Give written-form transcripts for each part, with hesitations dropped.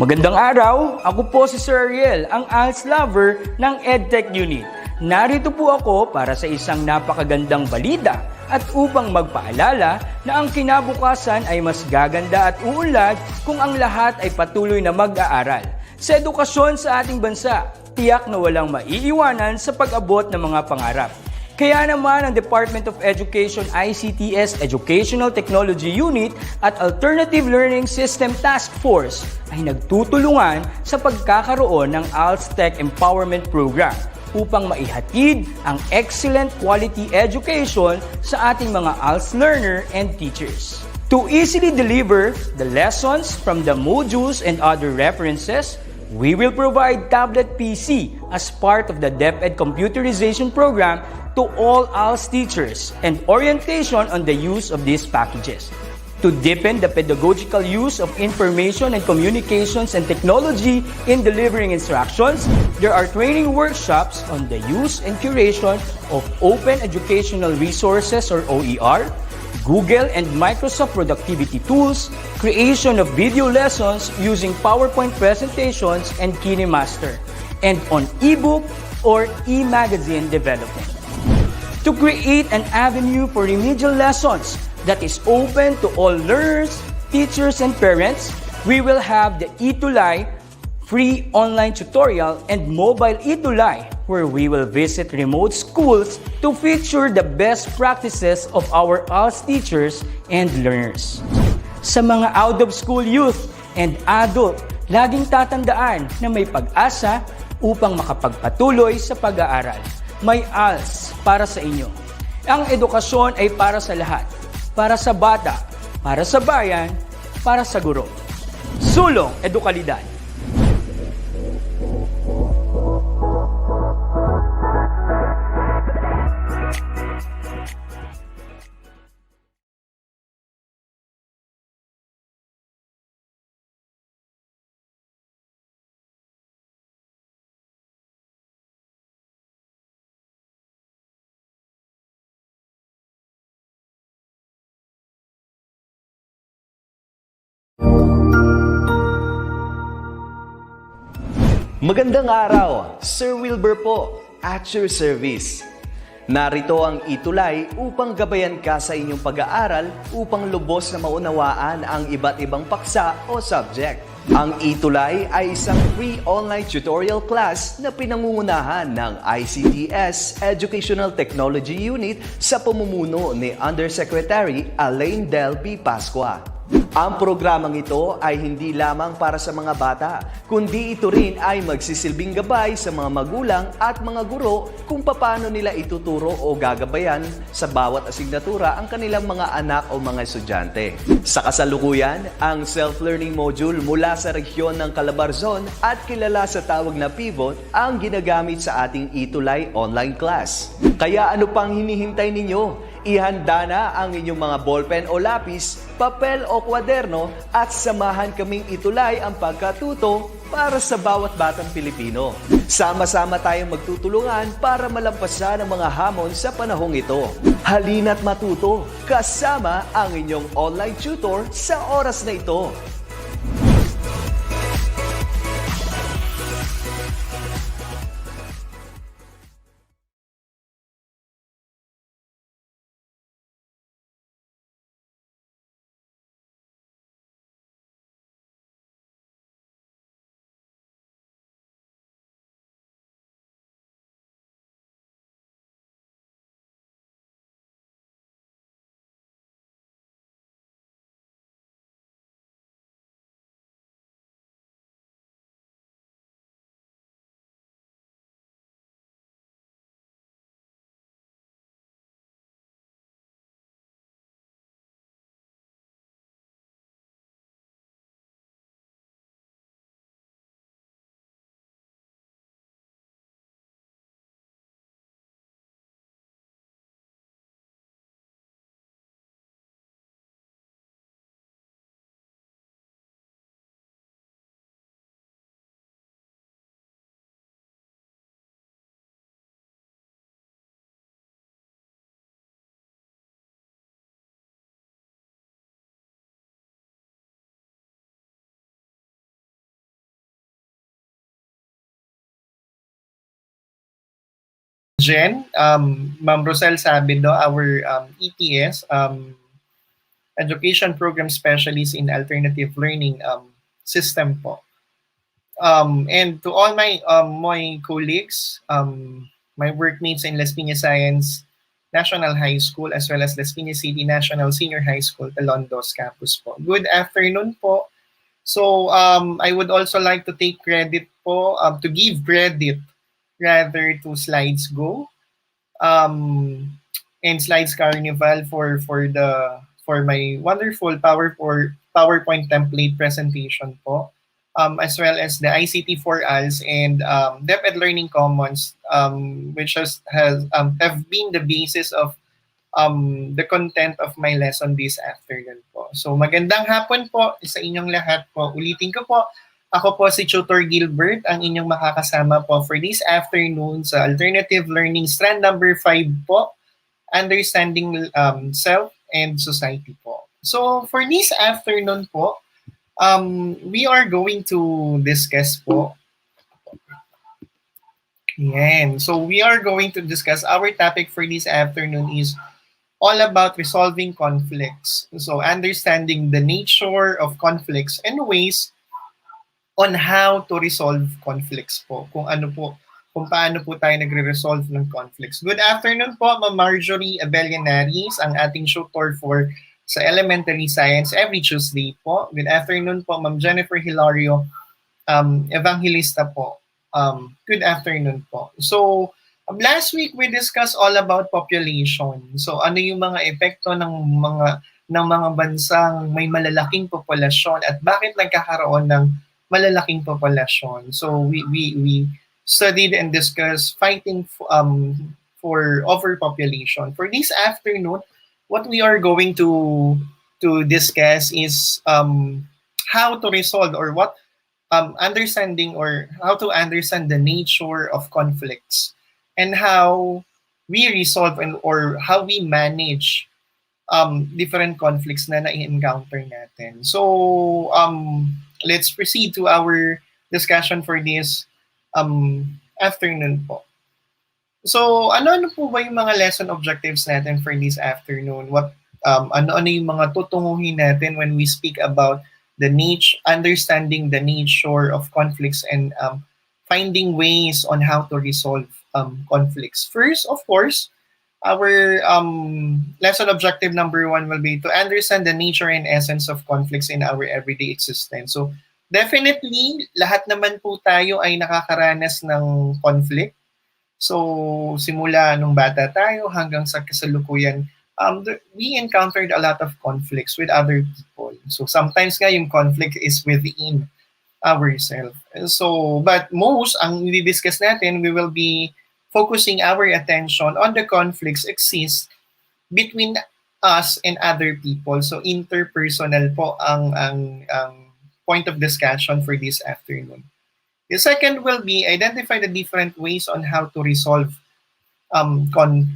Magandang araw, ako po si Sir Ariel, ang ALS lover ng Edtech Unit. Narito po ako para sa isang napakagandang balita at upang magpaalala na ang kinabukasan ay mas gaganda at uunlad kung ang lahat ay patuloy na mag-aaral. Sa edukasyon sa ating bansa, tiyak na walang maiiwanan sa pag-abot ng mga pangarap. Kaya naman ang Department of Education ICTS Educational Technology Unit at Alternative Learning System Task Force ay nagtutulungan sa pagkakaroon ng ALS Tech Empowerment Program upang maihatid ang excellent quality education sa ating mga ALS learner and teachers. To easily deliver the lessons from the modules and other references, we will provide tablet PC as part of the DepEd computerization program to all ALS teachers and orientation on the use of these packages. To deepen the pedagogical use of information and communications and technology in delivering instructions, there are training workshops on the use and curation of open educational resources or OER, Google and Microsoft productivity tools, creation of video lessons using PowerPoint presentations and KineMaster, and on ebook or e-magazine development. To create an avenue for remedial lessons that is open to all learners, teachers, and parents, we will have the ETUlay free online tutorial and mobile ETUlay, where we will visit remote schools to feature the best practices of our ALS teachers and learners. Sa mga out-of-school youth and adult, laging tatandaan na may pag-asa upang makapagpatuloy sa pag-aaral. May ALS para sa inyo. Ang edukasyon ay para sa lahat. Para sa bata, para sa bayan, para sa guro. Sulong Edukalidad. Magandang araw, Sir Wilbur po, at your service. Narito ang ETUlay upang gabayan ka sa inyong pag-aaral upang lubos na maunawaan ang iba't ibang paksa o subject. Ang ETUlay ay isang free online tutorial class na pinangungunahan ng ICTS Educational Technology Unit sa pamumuno ni Undersecretary Elaine Del B. Pascua. Ang programang ito ay hindi lamang para sa mga bata, kundi ito rin ay magsisilbing gabay sa mga magulang at mga guro kung paano nila ituturo o gagabayan sa bawat asignatura ang kanilang mga anak o mga estudyante. Sa kasalukuyan, ang self-learning module mula sa rehiyon ng Calabarzon at kilala sa tawag na pivot ang ginagamit sa ating ETUlay online class. Kaya ano pang hinihintay ninyo? Ihanda na ang inyong mga ballpen o lapis, papel o kwaderno at samahan kaming itulay ang pagkatuto para sa bawat batang Pilipino. Sama-sama tayong magtutulungan para malampasan ang mga hamon sa panahong ito. Halina't matuto kasama ang inyong online tutor sa oras na ito. Jen, Ma'am Rosel Sabido, our ETS, Education Program Specialist in Alternative Learning System po. And to all my colleagues, my workmates in Las Piñas Science National High School as well as Las Piñas City National Senior High School, Talondos Campus po. Good afternoon po. So I would also like to take credit po, to give credit rather to Slides Go and Slides Carnival for my wonderful PowerPoint template presentation po. As well as the ICT for ALS and DepEd Learning Commons, which have been the basis of the content of my lesson this afternoon po. So magandang hapon po sa inyong lahat po. Ulitin ko po, ako po si Tutor Gilbert, ang inyong makakasama po for this afternoon sa Alternative Learning Strand number 5 po, Understanding Self and Society po. So for this afternoon po, we are going to discuss po. Yan. So we are going to discuss our topic for this afternoon is all about resolving conflicts. So understanding the nature of conflicts and ways on how to resolve conflicts po. Kung paano po tayo nagre-resolve ng conflicts. Good afternoon po, Ma'am Marjorie Abellanaris, ang ating tutor for sa elementary science every Tuesday po. Good afternoon po, Ma'am Jennifer Hilario, Evangelista po. Good afternoon po. So, last week we discussed all about population. So, ano yung mga epekto ng mga bansang may malalaking populasyon at bakit nagkakaroon ng malalaking populasyon. So, we studied and discussed fighting for overpopulation. For this afternoon, what we are going to discuss is how to resolve or what understanding or how to understand the nature of conflicts and how we resolve or how we manage different conflicts na na-encounter natin. So let's proceed to our discussion for this afternoon po. So, ano po ba yung mga lesson objectives natin for this afternoon? What ano yung mga tutunguhin natin when we speak about understanding the nature of conflicts and finding ways on how to resolve conflicts. First, of course, our lesson objective number 1 will be to understand the nature and essence of conflicts in our everyday existence. So, definitely, lahat naman po tayo ay nakakaranas ng conflict. So, simula nung bata tayo hanggang sa kasalukuyan, we encountered a lot of conflicts with other people. So, sometimes nga yung conflict is within ourselves. So, but most, ang i-discuss natin, we will be focusing our attention on the conflicts exist between us and other people. So, interpersonal po ang point of discussion for this afternoon. The second will be identify the different ways on how to resolve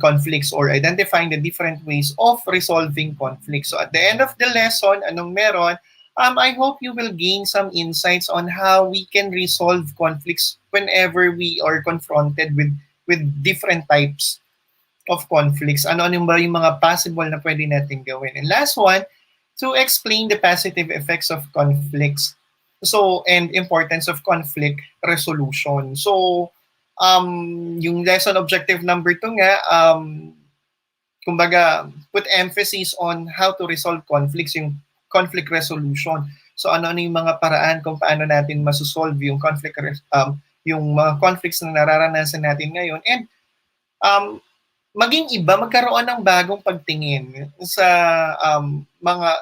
conflicts or identifying the different ways of resolving conflicts. So at the end of the lesson, anong meron? I hope you will gain some insights on how we can resolve conflicts whenever we are confronted with different types of conflicts. Ano ba yung mga possible na pwede natin gawin? And last one, to explain the positive effects of conflicts. So, and importance of conflict resolution. So, yung lesson objective number 2 nga, kumbaga, put emphasis on how to resolve conflicts, yung conflict resolution. So, ano yung mga paraan kung paano natin masosolve yung yung mga conflicts na nararanasan natin ngayon. And, maging iba, magkaroon ng bagong pagtingin sa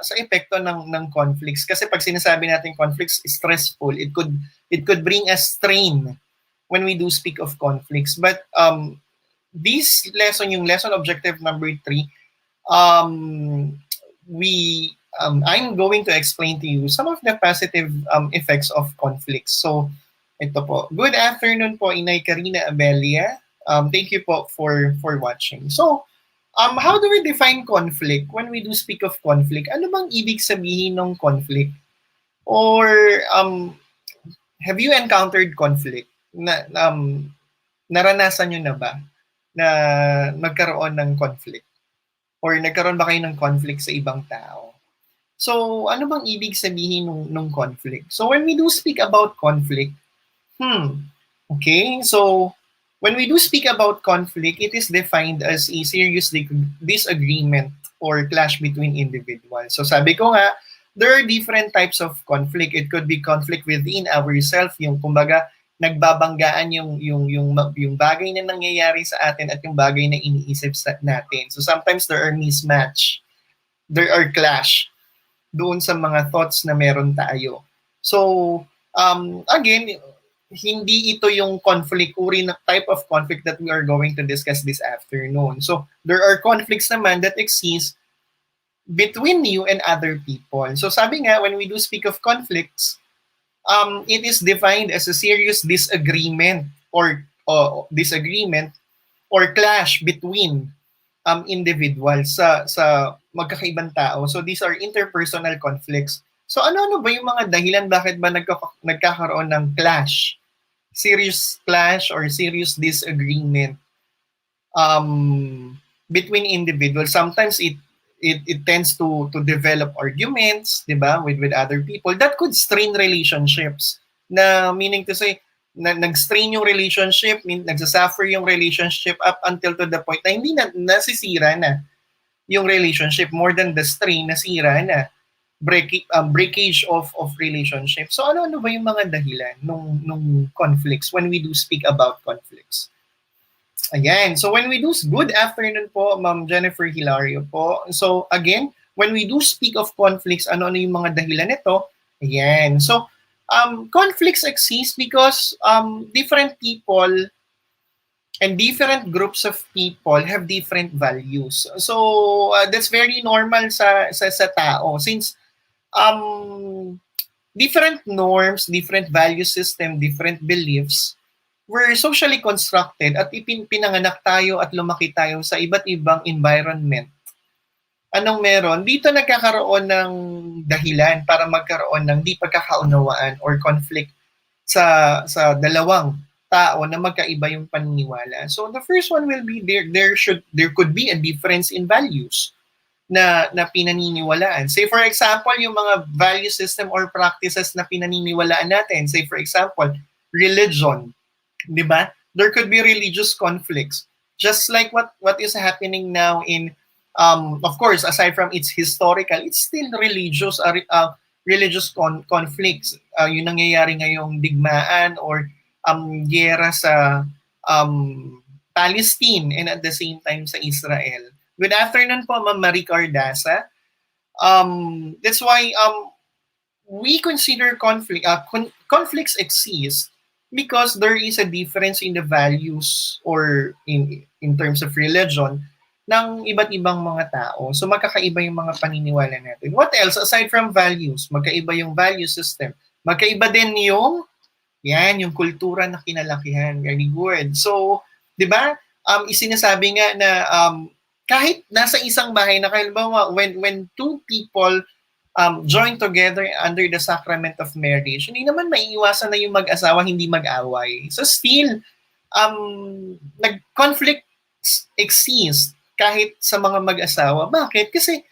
sa epekto ng conflicts. Kasi pag sinasabi natin conflicts is stressful, it could bring a strain when we do speak of conflicts. But this lesson, yung lesson objective number 3, I'm going to explain to you some of the positive effects of conflicts. So, ito po. Good afternoon po, Inay Karina Abelia. Thank you po for watching. So, how do we define conflict? When we do speak of conflict, ano bang ibig sabihin ng conflict? Or have you encountered conflict? Naranasan nyo na ba? na magkaroon ng conflict? Or nagkaroon ba kayo ng conflict sa ibang tao? So, ano bang ibig sabihin nung conflict? So, when we do speak about conflict, okay, so when we do speak about conflict, it is defined as a serious disagreement or clash between individuals. So, sabi ko nga, there are different types of conflict. It could be conflict within ourselves, yung kumbaga, nagbabanggaan yung bagay na nangyayari sa atin at yung bagay na iniisip natin. So sometimes there are mismatch, there are clash doon sa mga thoughts na meron tayo. So again, hindi ito yung conflict, uri na type of conflict that we are going to discuss this afternoon. So there are conflicts naman that exist between you and other people. So sabi nga, when we do speak of conflicts, it is defined as a serious disagreement or clash between individuals sa magkakaibang tao. So these are interpersonal conflicts. So ano ba yung mga dahilan bakit ba nagkakaroon ng clash? Serious clash or serious disagreement between individuals. Sometimes it tends to develop arguments, di ba, with other people that could strain relationships. Na meaning to say, nag-strain yung relationship, nagsasuffer yung relationship up until to the point na hindi nasisira na yung relationship. More than the strain, nasira na. Breakage of relationship. So ano ba yung mga dahilan nung conflicts when we do speak about conflicts? Ayan. So when we do, good afternoon po, Ma'am Jennifer Hilario po. So again, when we do speak of conflicts, ano yung mga dahilan nito? Ayan. So conflicts exist because different people and different groups of people have different values. So that's very normal sa tao since different norms, different value system, different beliefs were socially constructed at pinanganak tayo at lumaki tayo sa iba't ibang environment. Anong meron? Dito nagkakaroon ng dahilan para magkaroon ng di pagkakaunawaan or conflict sa dalawang tao na magkaiba yung paniniwala. So the first one will be there could be a difference in values na pinaniniwalaan. Say for example, yung mga value system or practices na pinaniniwalaan natin. Say for example, religion. Di ba? There could be religious conflicts. Just like what is happening now in, of course, aside from its historical, it's still religious conflicts. Yung nangyayari ngayong digmaan or giyera sa Palestine and at the same time sa Israel. Good afternoon po, Ma'am Marie Cardasa. That's why we consider conflicts exist because there is a difference in the values or in terms of religion ng iba't ibang mga tao. So magkakaiba yung mga paniniwala natin. What else aside from values? Magkaiba yung value system. Magkaiba din yung kultura na kinalakihan. Very good. So, 'di ba? Isinasabi nga na kahit nasa isang bahay na halimbawa when two people join together under the sacrament of marriage, hindi naman maiiwasan na yung mag-asawa hindi mag-away. So still, nag-conflicts exist kahit sa mga mag-asawa. Bakit? Kasi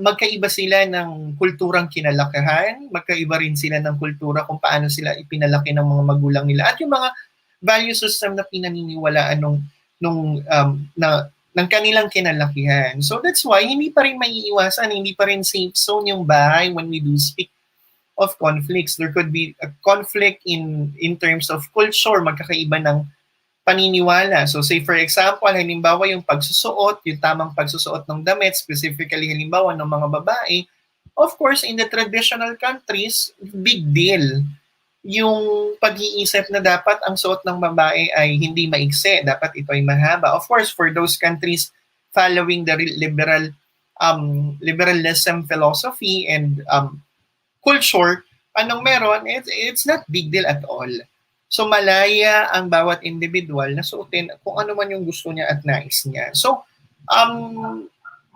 magkaiba sila ng kulturang kinalakahan, magkaiba rin sila ng kultura kung paano sila ipinalaki ng mga magulang nila at yung mga value system na pinaniniwalaan ng kanilang kinalakihan. So that's why hindi pa rin maiiwasan, hindi pa rin safe zone yung bahay when we do speak of conflicts. There could be a conflict in terms of culture, magkakaiba ng paniniwala. So say for example, halimbawa yung pagsusuot, yung tamang pagsusuot ng damit, specifically halimbawa ng mga babae, of course in the traditional countries, big deal yung pag-iisip na dapat ang suot ng babae ay hindi maigsi, dapat ito ay mahaba. Of course, for those countries following the liberalism philosophy and culture, anong meron? It's not big deal at all. So malaya ang bawat individual na suotin kung ano man yung gusto niya at nais niya. So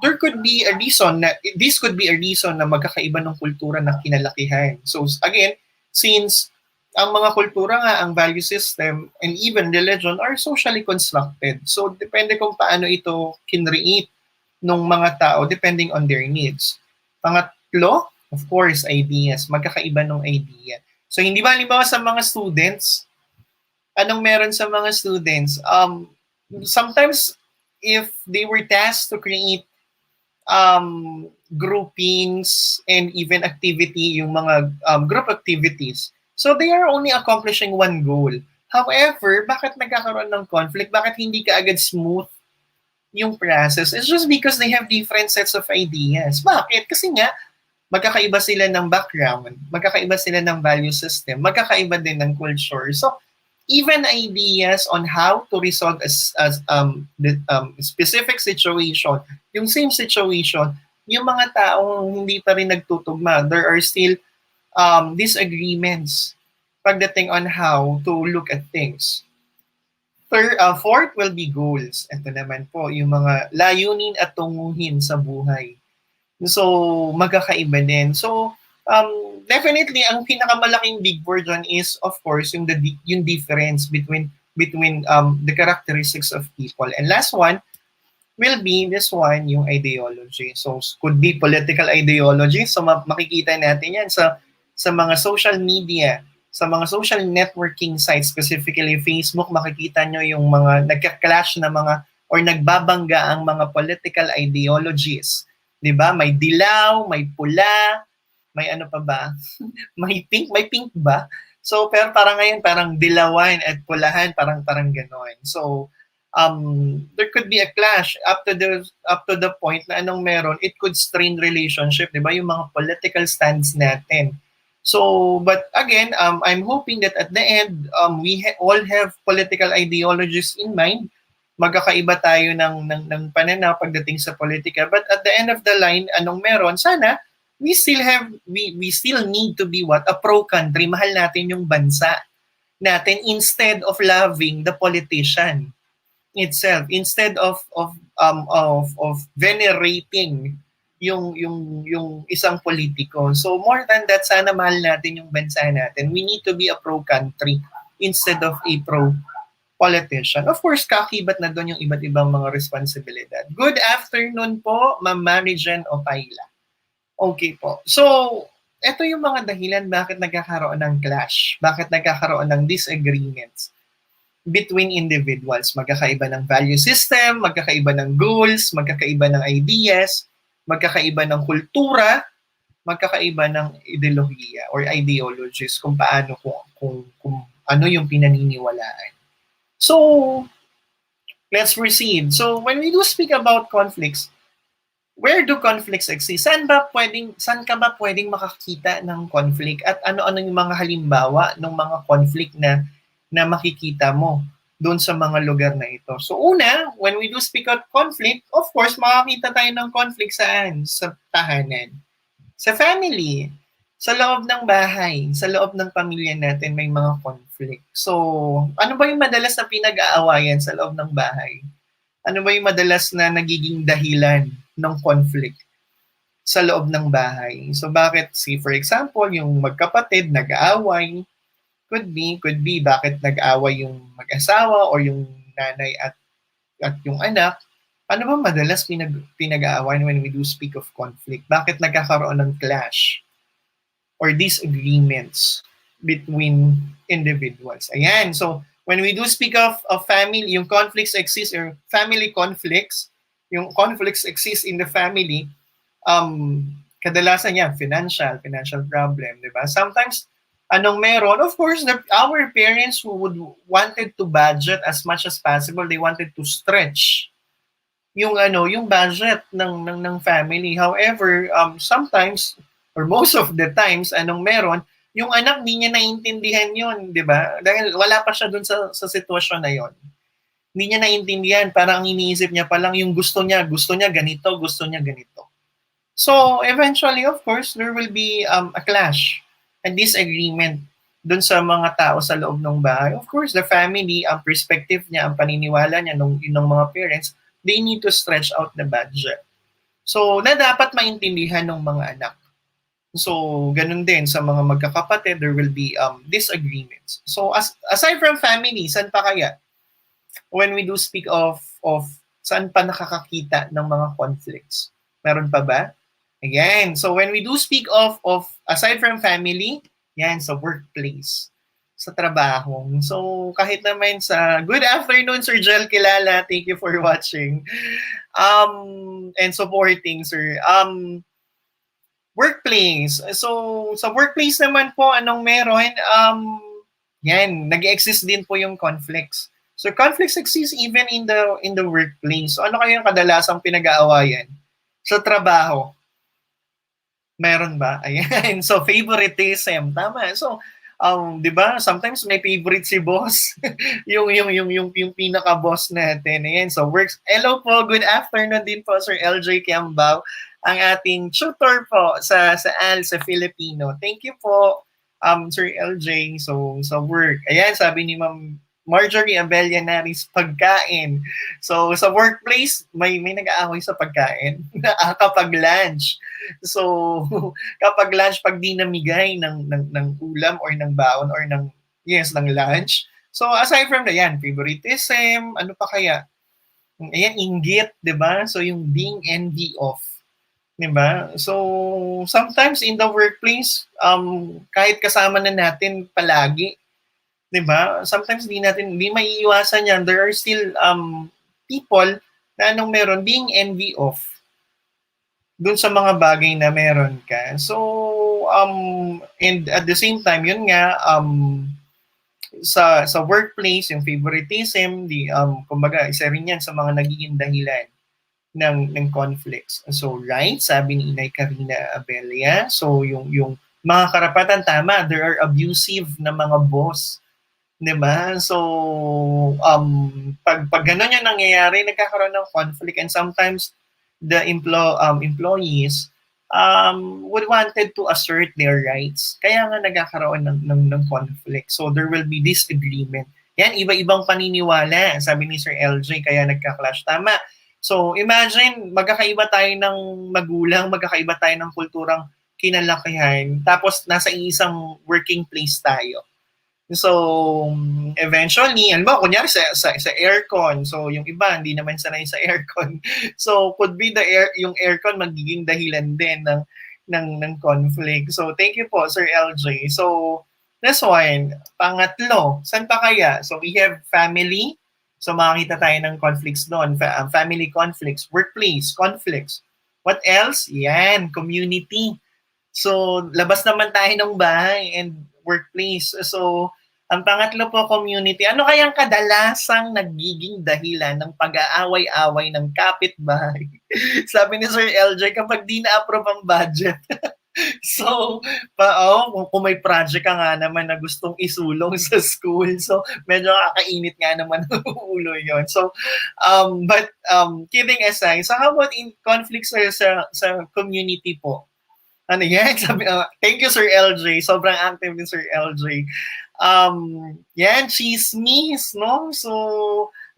there could be a reason na this could be a reason na magkakaiba ng kultura na kinalakihan. So again, since ang mga kultura nga, ang value system, and even religion are socially constructed. So, depende kung paano ito kinreate ng mga tao depending on their needs. Pangatlo, of course, ideas. Magkakaiba ng idea. So, hindi ba halimbawa sa mga students, anong meron sa mga students? Sometimes, if they were tasked to create groupings and even activity, yung mga group activities, so they are only accomplishing one goal. However, bakit nagkakaroon ng conflict? Bakit hindi ka agad smooth yung process? It's just because they have different sets of ideas. Bakit? Kasi nga, magkakaiba sila ng background, magkakaiba sila ng value system, magkakaiba din ng culture. So, even ideas on how to resolve the specific situation, yung same situation, yung mga taong hindi pa rin nagtutugma, there are still disagreements pagdating on how to look at things. Fourth will be goals. Ito naman po, yung mga layunin at tunguhin sa buhay. So, magkakaiba din. So, definitely, ang pinakamalaking big word dyan is, of course, yung difference between the characteristics of people. And last one will be this one, yung ideology. So, could be political ideology. So, makikita natin yan sa mga social media, sa mga social networking sites, specifically Facebook, makikita nyo yung mga nagka-clash na mga or nagbabangga ang mga political ideologies. Diba? May dilaw, may pula, may ano pa ba? May pink ba? So, pero parang ngayon, parang dilawan at pulahan, parang gano'n. So, there could be a clash up to the point na anong meron, it could strain relationship, diba? Yung mga political stands natin. So, but again, I'm hoping that at the end, we all have political ideologies in mind. Magkakaiba tayo ng pananaw pagdating sa politika. But at the end of the line, anong meron? Sana, we still need to be what? A pro-country. Mahal natin yung bansa natin instead of loving the politician itself. Instead of venerating yung isang politiko. So more than that, sana mahal natin yung bansa natin. We need to be a pro-country instead of a pro-politician. Of course, kakibat na doon yung iba't ibang mga responsibilidad. Good afternoon po, Ma'am Mary Jen Opaila. Okay po. So, ito yung mga dahilan bakit nagkakaroon ng clash, bakit nagkakaroon ng disagreements between individuals. Magkakaiba ng value system, magkakaiba ng goals, magkakaiba ng ideas, magkakaiba ng kultura, magkakaiba ng ideolohiya or ideologies kung paano, kung ano yung pinaniniwalaan. So, let's proceed. So, when we do speak about conflicts, where do conflicts exist? Saan ka ba pwedeng makakita ng conflict? At ano-ano yung mga halimbawa ng mga conflict na makikita mo doon sa mga lugar na ito? So una, when we do speak of conflict, of course, makakita tayo ng conflict saan? Sa tahanan, sa family, sa loob ng bahay, sa loob ng pamilya natin may mga conflict. So, ano ba yung madalas na pinag-aawayan sa loob ng bahay? Ano ba yung madalas na nagiging dahilan ng conflict sa loob ng bahay? So bakit, see for example, yung magkapatid nag-aaway, could be bakit nag-aaway yung mag-asawa or yung nanay at yung anak. Ano ba madalas pinag-aawayan when we do speak of conflict? Bakit nagkakaroon ng clash or disagreements between individuals? Ayan, so when we do speak of family, yung conflicts exist or family conflicts, yung conflicts exist in the family, kadalasan yan, financial problem, di ba? Sometimes, anong meron? Of course, our parents who wanted to budget as much as possible, they wanted to stretch yung budget ng family. However, sometimes or most of the times, anong meron? Yung anak hindi niya naiintindihan yun, di ba? Dahil wala pa siya dun sa sitwasyon na yon. Hindi niya naiintindihan, parang ang iniisip niya pa lang yung gusto niya ganito, gusto niya ganito. So, eventually, of course, there will be a clash, a disagreement dun sa mga tao sa loob ng bahay. Of course, the family, ang perspective niya, ang paniniwala niya ng mga parents, they need to stretch out the budget. So, na dapat maintindihan ng mga anak. So, ganun din sa mga magkakapatid, there will be disagreements. So, aside from family, saan pa kaya? When we do speak of saan pa nakakakita ng mga conflicts? Meron pa ba? Again, so when we do speak of aside from family, yan, sa workplace, sa trabaho. So, kahit naman sa good afternoon, Sir Jel Kilala. Thank you for watching. And supporting, sir. Workplace. So, sa workplace naman po, anong meron? Yan, nag-exist din po yung conflicts. So, conflicts exist even in the workplace. So, ano kayo yung kadalasang pinag-aawayan? Sa trabaho. Meron ba? Ayan. So, favoritism. Tama. So, 'di ba? Sometimes may favorite si boss. yung pinaka-boss natin. Ayan. So, works. Hello po. Good afternoon din po, Sir LJ Kiambao, ang ating tutor po sa AL sa Filipino. Thank you po, Sir LJ. So, sa work. Ayan, sabi ni Ma'am Marjorie Abellanaris, pagkain. So, sa workplace, may nag-aaway sa pagkain. Kapag lunch. So, kapag lunch, pag di namigay ng ulam or ng baon or ng lunch. So, aside from that, yan, favoritism, ano pa kaya? Ayan, inggit, di ba? So, yung being envy of. Diba? So, sometimes in the workplace, kahit kasama na natin palagi, diba? Sometimes di maiiwasan yan. There are still people na anong meron, being envy of dun sa mga bagay na meron ka. So, and at the same time, yun nga, sa workplace, yung favoritism, kumbaga, isa rin yan sa mga nagiging dahilan ng conflicts. So, right, sabi ni Inay Karina Abelia. So, yung mga karapatan, tama, there are abusive na mga boss. Diba? So, pag ganun yung nangyayari, nagkakaroon ng conflict, and sometimes the employees would wanted to assert their rights. Kaya nga nagkakaroon ng conflict. So, there will be disagreement. Yan, iba-ibang paniniwala, sabi ni Sir LJ, kaya nagka-clash. Tama. So, imagine, magkakaiba tayo ng magulang, magkakaiba tayo ng kulturang kinalakihan, tapos nasa isang working place tayo. So, eventually, kunyari sa aircon, so yung iba, hindi naman sanay sa aircon. So, could be yung aircon magiging dahilan din ng conflict. So, thank you po, Sir LJ. So, this one, pangatlo, saan pa kaya? So, we have family. So, makakita tayo ng conflicts doon. Family conflicts, workplace conflicts. What else? Yan, community. So, labas naman tayo ng bahay and workplace. So, ang pangatlo po, community. Ano kayang kadalasang nagiging dahilan ng pag-aaway-away ng kapitbahay? Sabi ni Sir LJ, kapag di na-approve ang budget. So, kung may project ka nga naman na gustong isulong sa school, so medyo kakainit nga naman ng ulo yon. So, but kidding aside, so how about in conflicts sa community po? Ano yan? Sabi, thank you, Sir LJ. Sobrang active din, Sir LJ. Yan, chismis, no? So,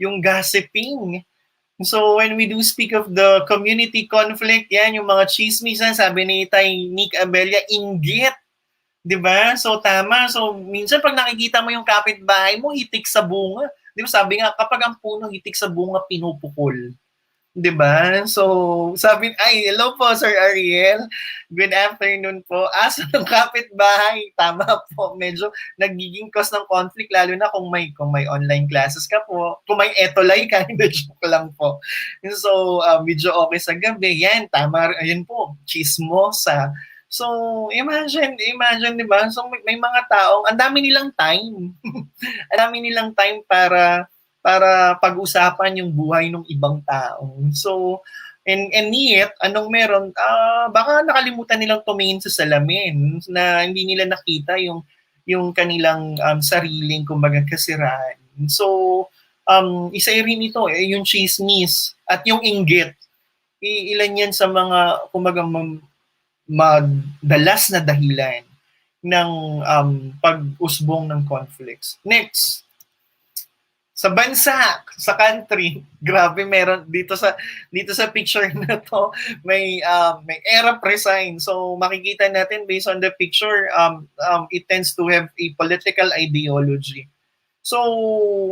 yung gossiping. So, when we do speak of the community conflict, yan, yung mga chismis, sabi ni Nick Abelia, inggit. Diba? So, tama. So, minsan pag nakikita mo yung kapitbahay mo, hitik sa bunga. Diba? Sabi nga, kapag ang puno hitik sa bunga, pinupukol. Diba? So, hello po, Sir Ariel. Good afternoon po. Aso ng kapitbahay. Tama po. Medyo nagiging cause ng conflict, lalo na kung may online classes ka po. Kung may ETUlay ka, hindi, joke lang po. So, medyo okay sa gabi. Yan, tama. Ayun po, chismosa. So, imagine, diba? So, may mga taong, ang dami nilang time. Ang dami nilang time para pag-usapan yung buhay ng ibang tao. So, and yet, anong meron, baka nakalimutan nilang tumingin sa salamin na hindi nila nakita yung kanilang sariling, kumbaga, kasiraan. So, isa rin ito, yung chismis at yung inggit. Ilan yan sa mga, kumbaga, madalas na dahilan ng pag-usbong ng conflicts. Next. sa bansa, sa country. Grabe, meron dito sa picture na to, may era resign. So makikita natin based on the picture, it tends to have a political ideology. So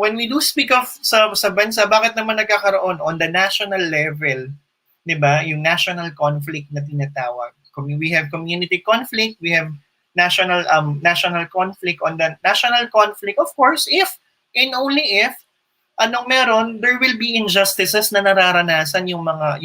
when we do speak of sa bansa, bakit naman nagkakaroon on the national level, 'di ba? Yung national conflict na tinatawag. We have community conflict, we have national conflict. On the national conflict, of course, if and only if anong meron, there will be injustices na nararanasan yung mga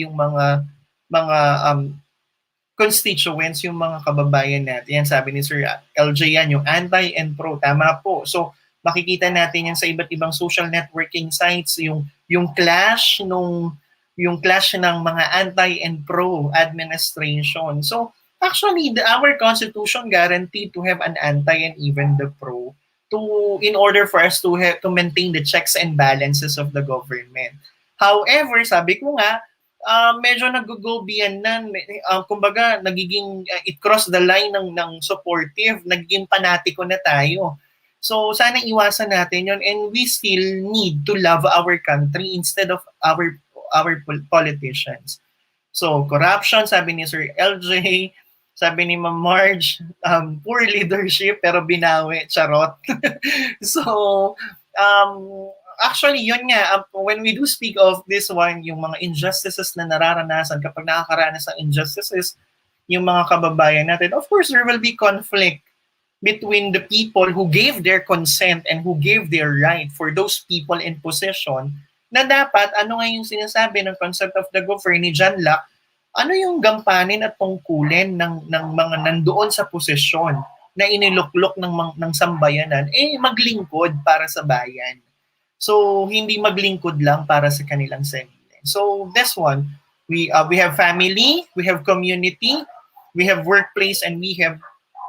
constituents, yung mga kababayan natin. Yan sabi ni Sir LJ, yan yung anti and pro, tama po. So makikita natin yan sa iba't ibang social networking sites, yung clash ng mga anti and pro administration. So actually, our constitution guaranteed to have an anti and even the pro in order for us to maintain the checks and balances of the government. However, sabi ko nga, medyo nag-go beyond na, kumbaga nagiging it crossed the line ng supportive, nagiging panatiko na tayo. So sana iwasan natin yon, and we still need to love our country instead of our politicians. So corruption, sabi ni Sir LJ, sabi ni Ma'am Marge, poor leadership pero binawi, charot. So, actually, yun nga, when we do speak of this one, yung mga injustices na nararanasan, kapag nakakaranas ng injustices, yung mga kababayan natin, of course, there will be conflict between the people who gave their consent and who gave their right for those people in possession, na dapat, ano nga yung sinasabi ng concept of the government ni John Locke, ano yung gampanin at tungkulin ng mga nandoon sa posisyon na iniluklok ng sambayanan, maglingkod para sa bayan. So, hindi maglingkod lang para sa kanilang sarili. So, this one, we have family, we have community, we have workplace, and we have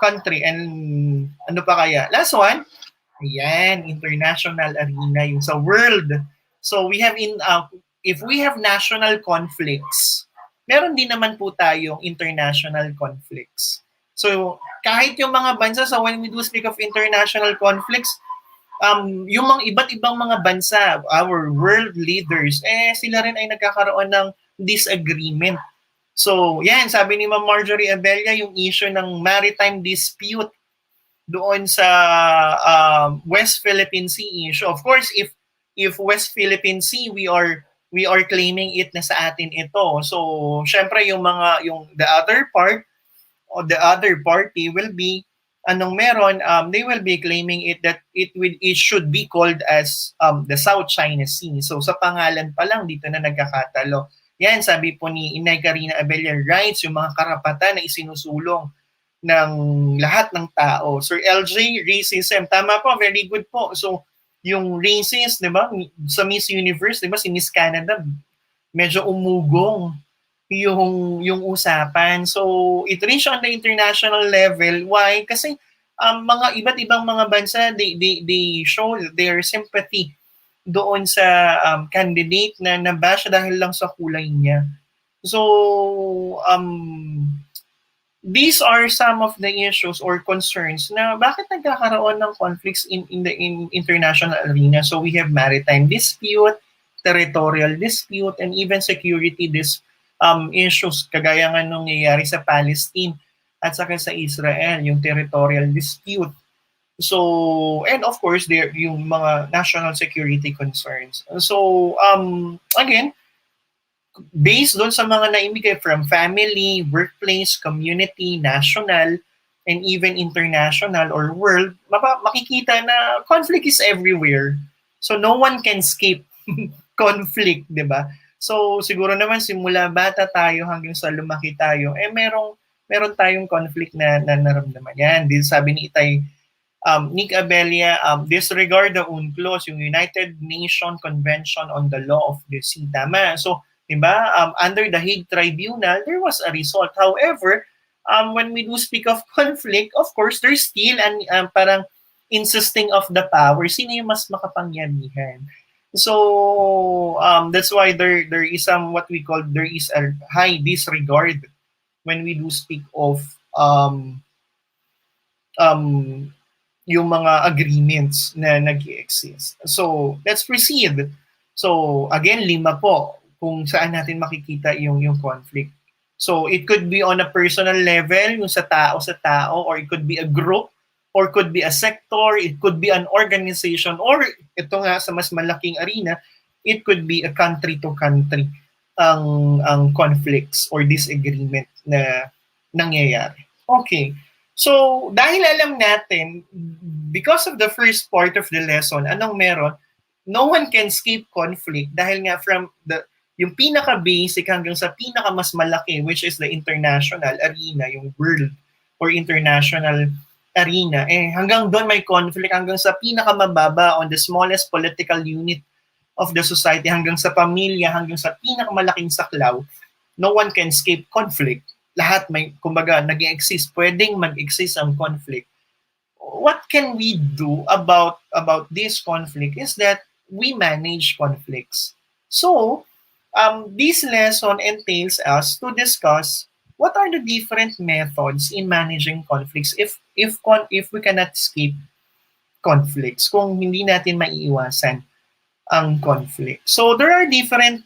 country. And ano pa kaya? Last one, ayan, international arena, yung sa world. So, we have if we have national conflicts, meron din naman po tayong international conflicts. So, kahit yung mga bansa, so when we do speak of international conflicts, yung mga iba't ibang mga bansa, our world leaders, sila rin ay nagkakaroon ng disagreement. So, yan, sabi ni Ma'am Marjorie Abella, yung issue ng maritime dispute doon sa West Philippine Sea issue. Of course, if West Philippine Sea, we are claiming it na sa atin ito. So, syempre yung the other part or the other party will be they will be claiming it that it should be called as the South China Sea. So, sa pangalan pa lang dito na nagkakatalo. Yan, sabi po ni Inay Karina Abella, rights, yung mga karapatan na isinusulong ng lahat ng tao. Sir LJ, racism, tama po, very good po. So, yung racist, di ba, sa Miss Universe, di ba, si Miss Canada, medyo umugong yung usapan. So, it reached on the international level. Why? Kasi mga iba't ibang mga bansa, they show their sympathy doon sa candidate na nabash dahil lang sa kulay niya. So, these are some of the issues or concerns na bakit nagkakaroon ng conflicts in international arena. So we have maritime dispute, territorial dispute, and even security issues kagaya nga nung nangyayari sa Palestine at saka sa Israel, yung territorial dispute. So, and of course, there yung mga national security concerns. So, again, based doon sa mga naimigay from family, workplace, community, national, and even international or world, makikita na conflict is everywhere. So no one can escape conflict, di ba? So siguro naman simula bata tayo hanggang sa lumaki tayo, meron tayong conflict na naramdaman. Yan, din sabi ni Itay Nick Abella, disregard the UNCLOS, yung United Nations Convention on the Law of the Sea. Tama. So, diba? Under the Hague Tribunal, there was a result. However, when we do speak of conflict, of course, there's still parang insisting of the power. Sino yung mas makapangyarihan? So, that's why there is what we call, there is a high disregard when we do speak of yung mga agreements na nag-exist. So, let's proceed. So, again, 5 po kung saan natin makikita yung conflict. So, it could be on a personal level, yung sa tao, or it could be a group, or could be a sector, it could be an organization, or ito nga sa mas malaking arena, it could be a country to country ang conflicts or disagreement na nangyayari. Okay. So, dahil alam natin, because of the first part of the lesson, anong meron? No one can escape conflict dahil nga from yung pinaka-basic hanggang sa pinaka-mas malaki, which is the international arena, yung world or international arena, hanggang doon may conflict, hanggang sa pinaka-mababa on the smallest political unit of the society, hanggang sa pamilya, hanggang sa pinakamalaking saklaw, no one can escape conflict. Lahat may, kumbaga, nag-exist, pwedeng mag-exist ang conflict. What can we do about this conflict is that we manage conflicts. So, this lesson entails us to discuss what are the different methods in managing conflicts if we cannot escape conflicts, kung hindi natin maiiwasan ang conflict. So, there are different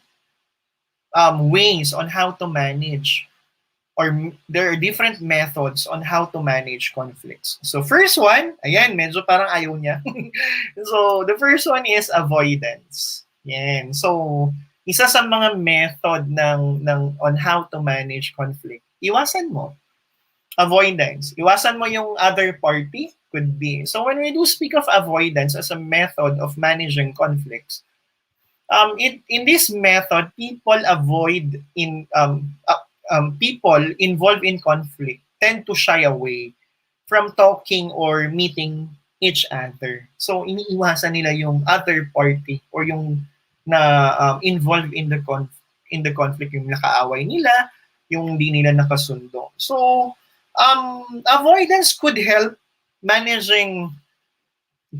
ways on how to manage, or there are different methods on how to manage conflicts. So first one, ayan, medyo parang ayaw niya. So the first one is avoidance. Yan. So isa sa mga method ng on how to manage conflict, iwasan mo. Avoidance. Iwasan mo yung other party, could be. So when we do speak of avoidance as a method of managing conflicts, in this method, people avoid people involved in conflict tend to shy away from talking or meeting each other. So iniiwasan nila yung other party or yung na involved in the conflict, yung nakaaway nila, yung hindi nila nakasundo. So avoidance could help managing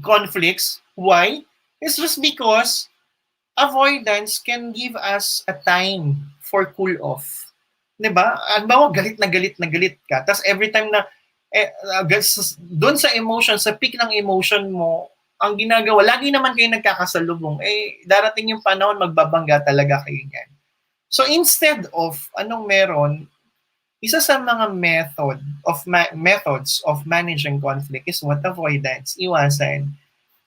conflicts. Why? It's just because avoidance can give us a time for cool off. 'Di ba? Halimbawa, galit na galit ka. Tapos every time na doon sa emotion, sa peak ng emotion mo, ang ginagawa, lagi naman kayo nagkakasalubong, darating yung panahon, magbabangga talaga kayo niyan. So instead of, anong meron, isa sa mga methods of managing conflict is what? Avoidance, iwasan.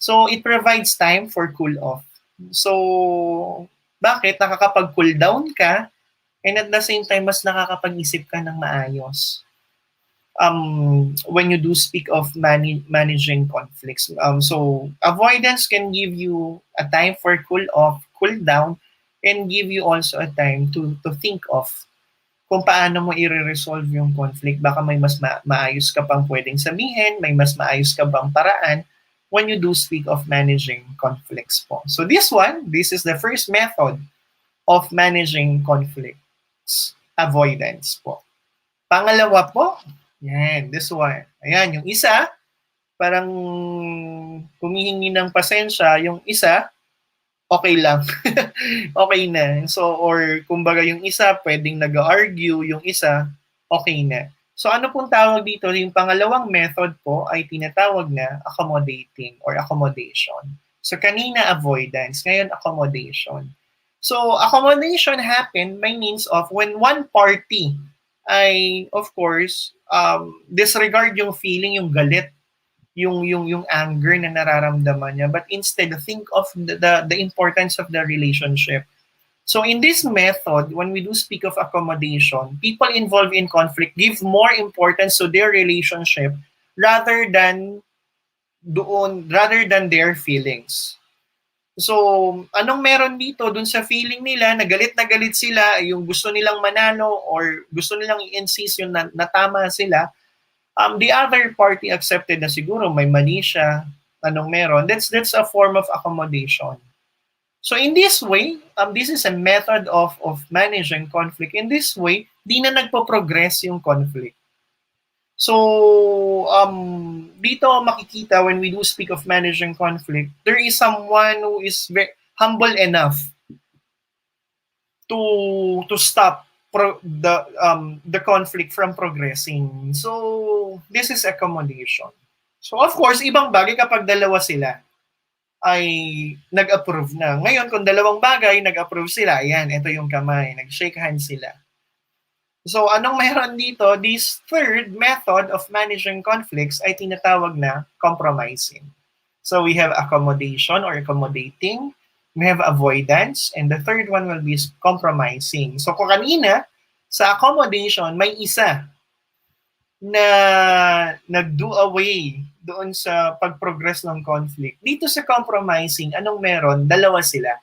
So it provides time for cool off. So, bakit? Nakakapag-cool down ka, and at the same time, mas nakakapag-isip ka ng maayos. When you do speak of managing conflicts. So, avoidance can give you a time for cool off, cool down, and give you also a time to think of kung paano mo i-resolve yung conflict. Baka may mas maayos ka pang pwedeng sabihin, may mas maayos ka bang paraan when you do speak of managing conflicts po. So this is the first method of managing conflict. Avoidance po. Pangalawa po, yan, this one. Ayan, yung isa, parang humihingi ng pasensya, yung isa, okay lang. Okay na. So, or kumbaga yung isa, pwedeng nag-argue, yung isa, okay na. So, ano pong tawag dito? Yung pangalawang method po ay tinatawag na accommodating or accommodation. So, kanina avoidance, ngayon accommodation. So, accommodation happen by means of when one party ay, of course, disregard yung feeling, yung galit, yung anger na nararamdaman niya, but instead think of the importance of the relationship. So in this method, when we do speak of accommodation, people involved in conflict give more importance to their relationship rather than their feelings. So, anong meron dito dun sa feeling nila, na galit sila, yung gusto nilang manalo or gusto nilang i-insist yung na tama sila, the other party accepted na siguro may mali siya, anong meron, that's a form of accommodation. So in this way, this is a method of managing conflict. In this way, di na nagpo-progress yung conflict. So, dito makikita when we do speak of managing conflict, there is someone who is very humble enough to stop the conflict from progressing. So, this is accommodation. So of course, ibang bagay kapag dalawa sila ay nag-approve na. Ngayon, kung dalawang bagay, nag-approve sila, ayan, ito yung kamay, nag-shake hands sila. So anong meron dito? This third method of managing conflicts ay tinatawag na compromising. So we have accommodation or accommodating, we have avoidance, and the third one will be compromising. So kung kanina, sa accommodation, may isa na nag-do away doon sa pag-progress ng conflict. Dito sa compromising, anong meron? Dalawa sila.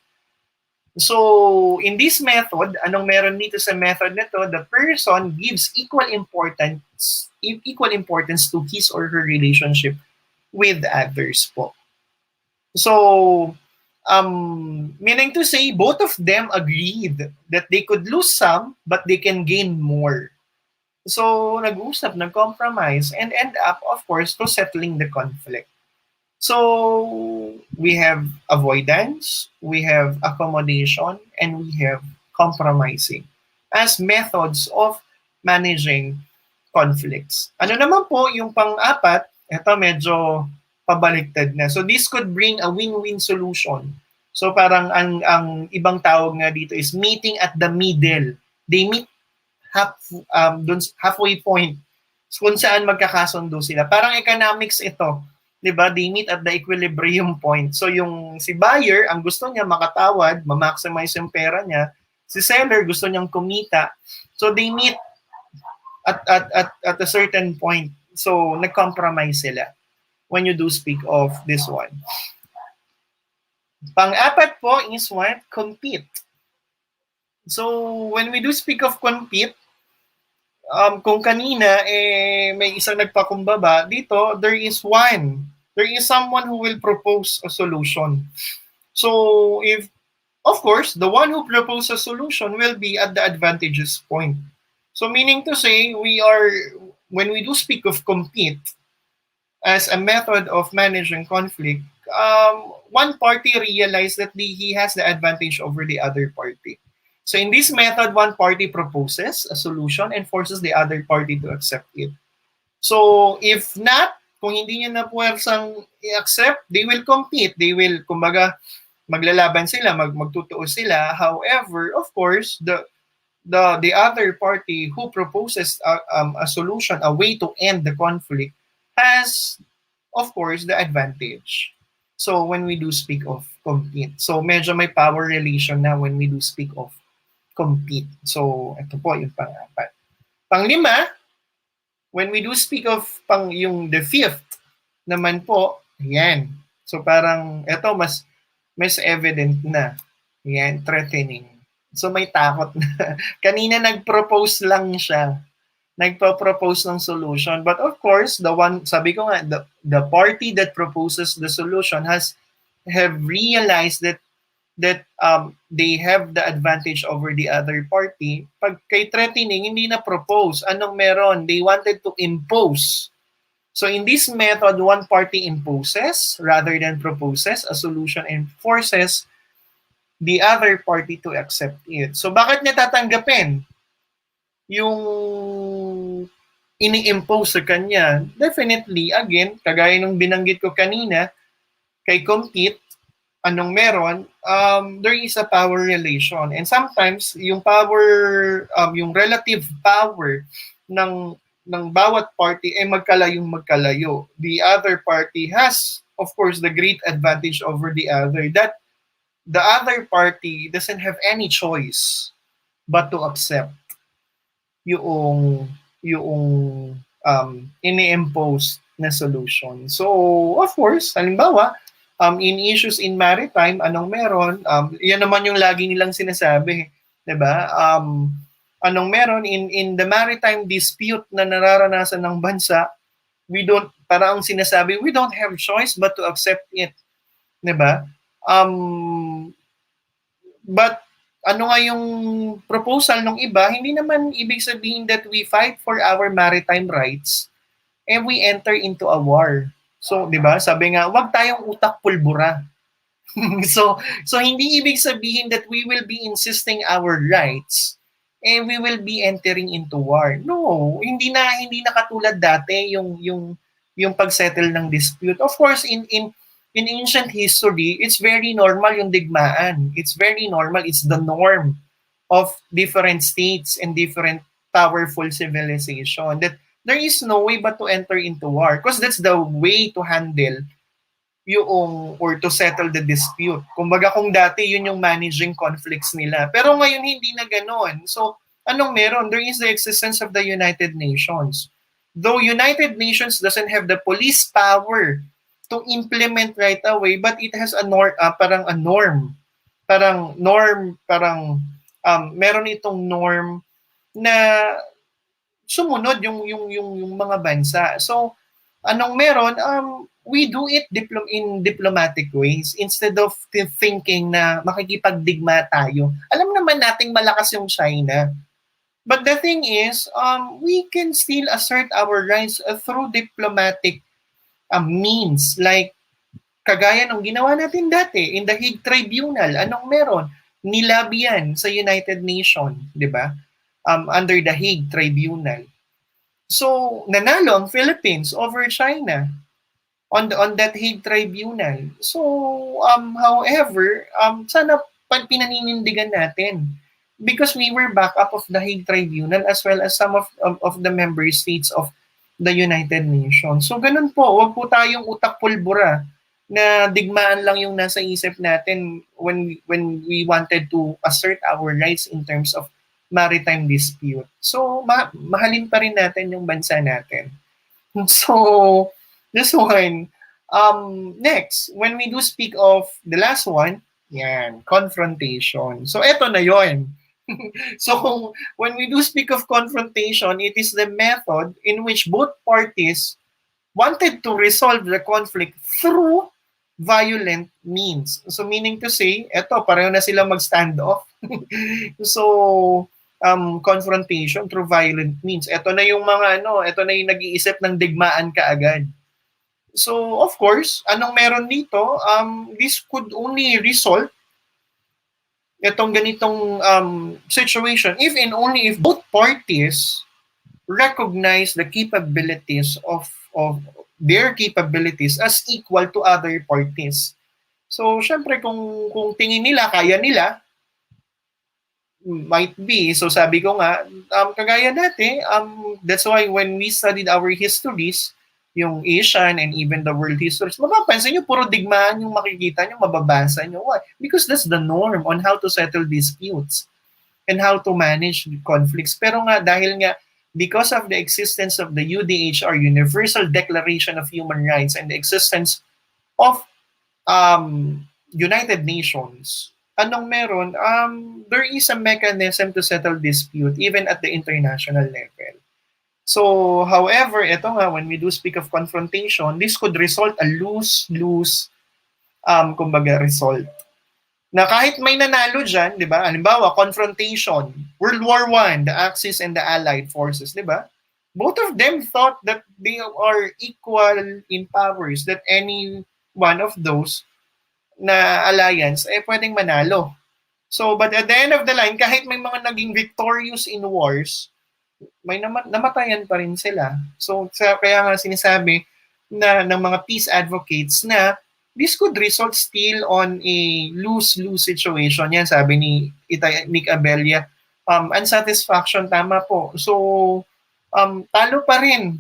So, in this method, anong meron dito sa method na to? The person gives equal importance to his or her relationship with others po. So, meaning to say, both of them agreed that they could lose some, but they can gain more. So, nag-usap, nag-compromise, and end up, of course, to settling the conflict. So, we have avoidance, we have accommodation, and we have compromising as methods of managing conflicts. Ano naman po yung pang-apat? Ito medyo pabaliktad na. So, this could bring a win-win solution. So, parang ang ibang tawag nga dito is meeting at the middle. They meet halfway point kung saan magkakasundo sila. Parang economics ito. 'Di ba? They meet at the equilibrium point. So yung si buyer, ang gusto niya makatawad, ma-maximize yung pera niya. Si seller gusto niyang kumita. So they meet at a certain point. So nag-compromise sila when you do speak of this one. Pang-apat po is what? Compete. So when we do speak of compete, kung kanina may isang nagpakumbaba, dito there is someone who will propose a solution. So if of course the one who proposes a solution will be at the advantageous point. So meaning to say, when we do speak of compete as a method of managing conflict, one party realized that he has the advantage over the other party. So in this method, one party proposes a solution and forces the other party to accept it. So if not, kung hindi niya na puwersang i-accept, they will compete. They will, kumbaga, maglalaban sila, magtutuos sila. However, of course, the other party who proposes a solution, a way to end the conflict, has, of course, the advantage. So when we do speak of compete, so medyo may power relation na when we do speak of compete. So, ito po yung pang-apat. Pang-lima, when we do speak of yung the fifth naman po, ayan. So, parang, ito mas evident na. Ayan, threatening. So, may takot na. Kanina nag-propose lang siya. Nagpo-propose ng solution. But of course, sabi ko nga, the party that proposes the solution have realized that they have the advantage over the other party. Pag kay threatening, hindi na propose. Anong meron? They wanted to impose. So in this method, one party imposes rather than proposes a solution and forces the other party to accept it. So bakit niya tatanggapin yung ini-impose sa kanya? Definitely, again, kagaya nung binanggit ko kanina, kay compete, anong meron, there is a power relation. And sometimes, yung power, yung relative power ng bawat party ay magkalayo. The other party has, of course, the great advantage over the other, that the other party doesn't have any choice but to accept yung ini-impose na solution. So, of course, halimbawa, in issues in maritime, anong meron? Yan naman yung lagi nilang sinasabi, 'di ba? Anong meron in the maritime dispute na nararanasan ng bansa, parang sinasabi, we don't have choice but to accept it, 'di ba? But ano nga yung proposal ng iba, hindi naman ibig sabihin that we fight for our maritime rights and we enter into a war. So, 'di ba? Sabi nga, wag tayong utak pulbura. so hindi ibig sabihin that we will be insisting our rights and we will be entering into war. No, hindi na katulad dati yung yung pagsettle ng dispute. Of course, in ancient history, it's very normal yung digmaan. It's very normal. It's the norm of different states and different powerful civilization that there is no way but to enter into war because that's the way to handle yung or to settle the dispute. Kumbaga kung dati yun yung managing conflicts nila. Pero ngayon hindi na ganoon. So anong meron? There is the existence of the United Nations. Though United Nations doesn't have the police power to implement right away, but it has a parang a norm. Parang meron itong norm na sumunod yung mga bansa. So anong meron? We do it in diplomatic ways instead of thinking na makikipagdigma tayo. Alam naman nating malakas yung China. But the thing is, we can still assert our rights through diplomatic means. Like, kagaya ng ginawa natin dati in the Hague Tribunal. Anong meron? Nilabi yan sa United Nations, di ba? Under the Hague Tribunal. So, nanalo ang Philippines over China on that Hague Tribunal. So, however, sana pinaninindigan natin because we were back up of the Hague Tribunal as well as some of the member states of the United Nations. So, ganun po. Huwag po tayong utak pulbura na digmaan lang yung nasa isip natin when we wanted to assert our rights in terms of maritime dispute. So, mahalin pa rin natin yung bansa natin. So, this one. Next, when we do speak of the last one, yan, confrontation. So, eto na yon. So, when we do speak of confrontation, it is the method in which both parties wanted to resolve the conflict through violent means. So, meaning to say, eto, pareho na sila mag-stand off. So, confrontation through violent means. Ito na yung ito na yung nag-iisip ng digmaan kaagad. So, of course, anong meron dito? This could only result itong ganitong situation if and only if both parties recognize the capabilities of their capabilities as equal to other parties. So, syempre, kung tingin nila, kaya nila, might be. So sabi ko nga, kagaya dati, that's why when we studied our histories, yung Asian and even the world histories, mapapansin nyo, puro digmaan yung makikita nyo, mababasa nyo. Why? Because that's the norm on how to settle disputes and how to manage conflicts. Pero nga, dahil nga, because of the existence of the UDHR, Universal Declaration of Human Rights, and the existence of United Nations, anong meron? There is a mechanism to settle dispute even at the international level. So, however, ito nga, when we do speak of confrontation, this could result a lose-lose, kumbaga, result. Na kahit may nanalo dyan, di ba? Halimbawa, confrontation, World War I, the Axis and the Allied forces, di ba? Both of them thought that they are equal in powers, that any one of those na alliance, pwedeng manalo. So, but at the end of the line, kahit may mga naging victorious in wars, may namatayan pa rin sila. So, kaya nga sinasabi na ng mga peace advocates na this could result still on a lose-lose situation. Yan, sabi ni Nick Abella. Unsatisfaction, tama po. So, talo pa rin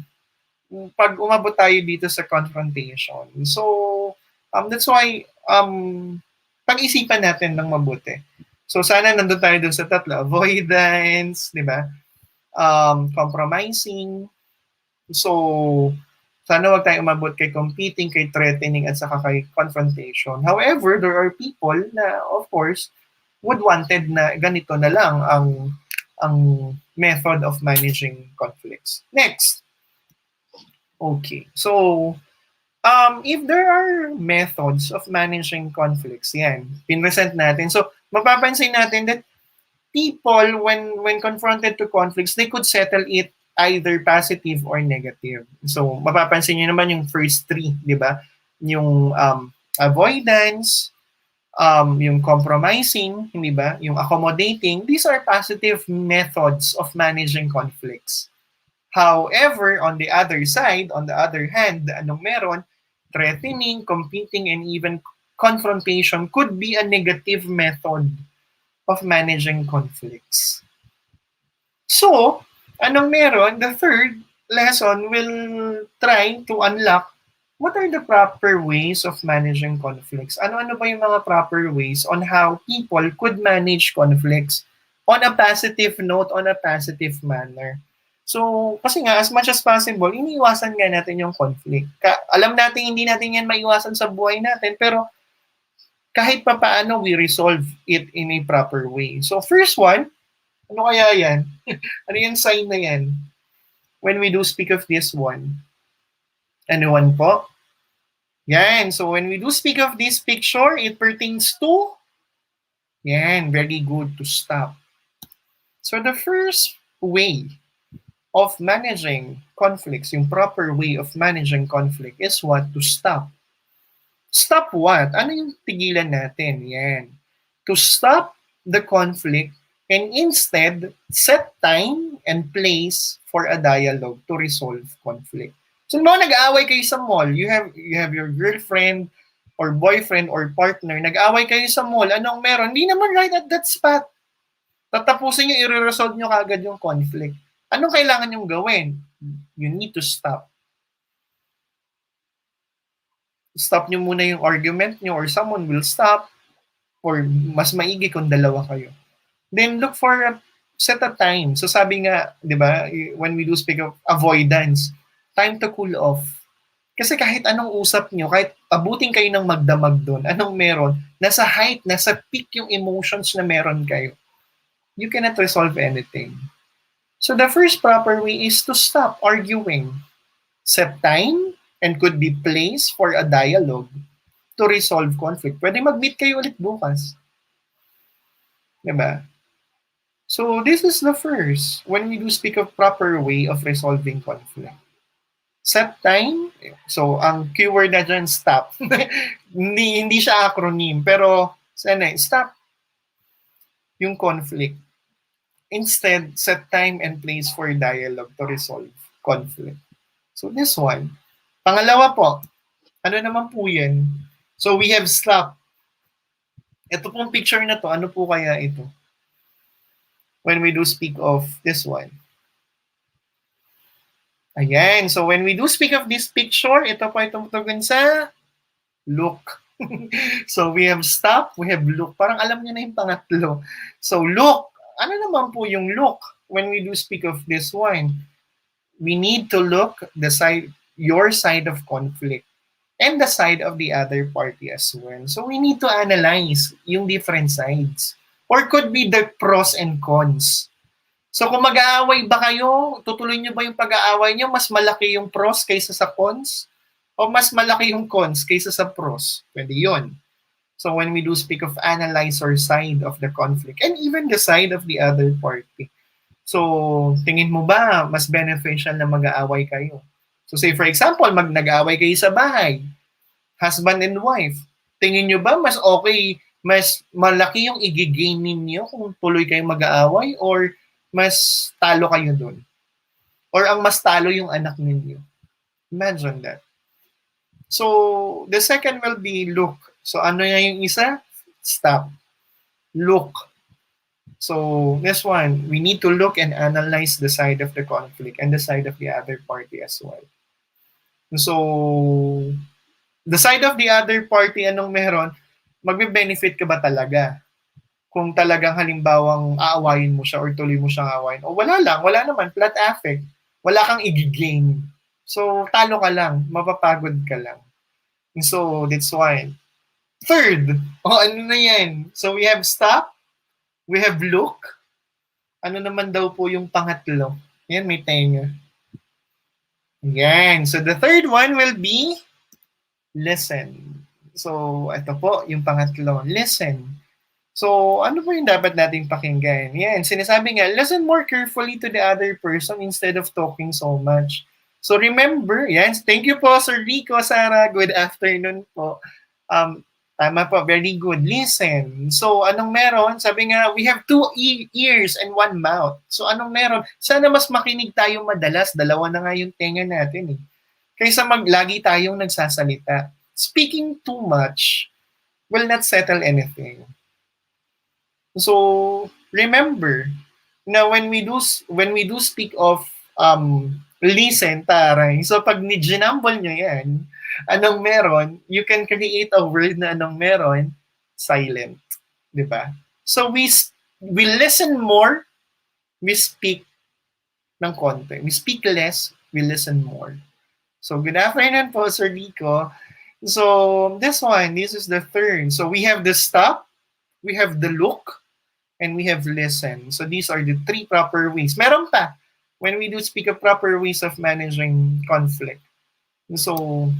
pag umabot tayo dito sa confrontation. So, that's why pag-isipan natin ng mabuti. So, sana nandun tayo dun sa tatlo. Avoidance, di ba? Compromising. So, sana wag tayo umabot kay competing, kay threatening, at saka kay confrontation. However, there are people na, of course, would wanted na ganito na lang ang method of managing conflicts. Next. Okay. So, if there are methods of managing conflicts, yan, pinresent natin. So, mapapansin natin that people, when confronted to conflicts, they could settle it either positive or negative. So, mapapansin nyo naman yung first three, di ba? Yung avoidance, yung compromising, hindi ba? Yung accommodating. These are positive methods of managing conflicts. However, on the other side, on the other hand, anong meron? Threatening, competing, and even confrontation could be a negative method of managing conflicts. So, anong meron? The third lesson will try to unlock what are the proper ways of managing conflicts. Ano-ano ba yung mga proper ways on how people could manage conflicts on a positive note, on a positive manner. So, kasi nga, as much as possible, iniiwasan nga natin yung conflict. Alam natin, hindi natin yan maiwasan sa buhay natin, pero kahit pa paano, we resolve it in a proper way. So, first one, ano kaya yan? Ano yung sign na yan? When we do speak of this one. Ano one po? Yan. So, when we do speak of this picture, it pertains to, yan, very good, to stop. So, the first way of managing conflicts, yung proper way of managing conflict is what? To stop. Stop what? Ano yung tigilan natin? Yan. To stop the conflict and instead set time and place for a dialogue to resolve conflict. So, mga nag-aaway kayo sa mall, you have your girlfriend or boyfriend or partner, nag-aaway kayo sa mall, anong meron? Hindi naman right at that spot. Tatapusin nyo, i-resolve nyo kagad yung conflict. Anong kailangan nyong gawin? You need to stop. Stop nyo muna yung argument nyo or someone will stop or mas maigi kung dalawa kayo. Then look for set a time. So sabi nga, di ba, when we do speak of avoidance, time to cool off. Kasi kahit anong usap nyo, kahit abutin kayo ng magdamag doon, anong meron, nasa height, nasa peak yung emotions na meron kayo. You cannot resolve anything. So the first proper way is to stop arguing. Set time and could be place for a dialogue to resolve conflict. Pwede mag-meet kayo ulit bukas. Diba? So this is the first when we do speak of proper way of resolving conflict. Set time. So ang keyword na dyan, stop. hindi siya acronym. Pero stop yung conflict. Instead, set time and place for dialogue to resolve conflict. So this one. Pangalawa po, ano naman po yan? So we have stop. Ito pong picture na to, ano po kaya ito? When we do speak of this one. Ayan. So when we do speak of this picture, ito po itong tugon sa look. So we have stop, we have look. Parang alam niyo na yung pangatlo. So look. Ano naman po yung look when we do speak of this one? We need to look your side of conflict and the side of the other party as well. So we need to analyze yung different sides. Or could be the pros and cons. So kung mag-aaway ba kayo, tutuloy nyo ba yung pag-aaway nyo, mas malaki yung pros kaysa sa cons? O mas malaki yung cons kaysa sa pros? Pwede yun. So when we do speak of analyze our side of the conflict and even the side of the other party. So tingin mo ba mas beneficial na mag-aaway kayo? So say for example, nag-aaway kayo sa bahay, husband and wife. Tingin nyo ba mas okay, mas malaki yung i-gain ninyo kung tuloy kayong mag-aaway or mas talo kayo dun? Or ang mas talo yung anak ninyo? Imagine that. So the second will be look. So ano na yung isa? Stop. Look. So this one, we need to look and analyze the side of the conflict and the side of the other party as well. So the side of the other party, anong meron? Magbe-benefit ka ba talaga? Kung talagang halimbawang aawayin mo siya or tuloy mo siyang aawayin. O wala lang, wala naman, flat affect. Wala kang i-gain. So talo ka lang, mapapagod ka lang. So that's why. Third, ano na yan? So we have stop, we have look. Ano naman daw po yung pangatlo? Yan, may tenga. Yan. So the third one will be listen. So ito po, yung pangatlo, listen. So ano po yung dapat nating pakinggan? Yan, sinasabi nga, listen more carefully to the other person instead of talking so much. So remember, yan, thank you po Sir Rico, Sarah, good afternoon po. Tama po, very good. Listen. So, anong meron? Sabi nga, we have 2 ears and 1 mouth. So, anong meron? Sana mas makinig tayo madalas. Dalawa na nga yung tenga natin eh. Kaysa lagi tayong nagsasalita. Speaking too much will not settle anything. So, remember, na when we do speak of listen, taray. So, pag ginambol nyo yan, anong meron? You can create a word na anong meron? Silent. Diba? So, we listen more, we speak ng konti. We speak less, we listen more. So, good afternoon po, Sir Rico. So, this is the third. So, we have the stop, we have the look, and we have listen. So, these are the 3 proper ways. Meron pa, when we do speak of proper ways of managing conflict. So,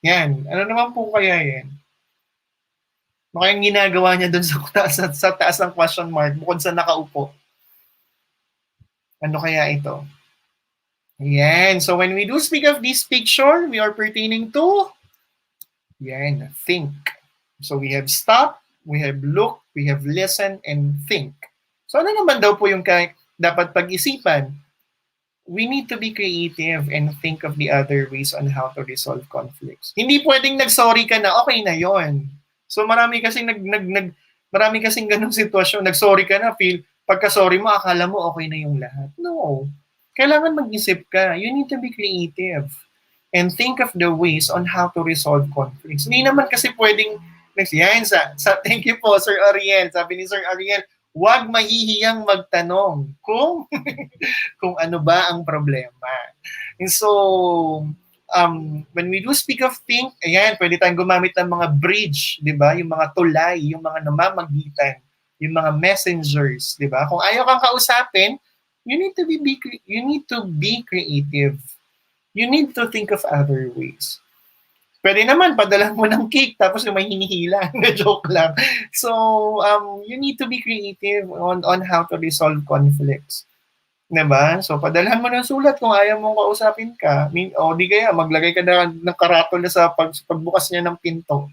yan. Ano naman po kaya yan? Ano kayang ginagawa niya dun sa taas ng question mark bukod sa nakaupo? Ano kaya ito? Yan. So, when we do speak of this picture, we are pertaining to yan, think. So, we have stop, we have look, we have listen, and think. So, ano naman daw po yung dapat pag-isipan? We need to be creative and think of the other ways on how to resolve conflicts. Hindi pwedeng nag-sorry ka na, okay na yon. So marami kasing marami kasing ganung sitwasyon, nag-sorry ka na, pagka-sorry mo, akala mo okay na yung lahat. No. Kailangan mag-isip ka. You need to be creative and think of the ways on how to resolve conflicts. Hindi naman kasi pwedeng, yan, thank you po, Sir Ariel. Sabi ni Sir Ariel, huwag mahihiyang magtanong kung kung ano ba ang problema. And so, when we do speak of think, ayan, pwede tayong gumamit ng mga bridge, di ba? Yung mga tulay, yung mga namamagitan, yung mga messengers, di ba? Kung ayaw kang kausapin, you need to be creative. You need to think of other ways. Pwede naman, padala mo ng cake, tapos yung may hinihila. Joke lang. So, you need to be creative on how to resolve conflicts. Diba? So, padalhan mo ng sulat kung ayaw mong kausapin ka. O di kaya, maglagay ka na ng karatula sa pagbukas niya ng pinto.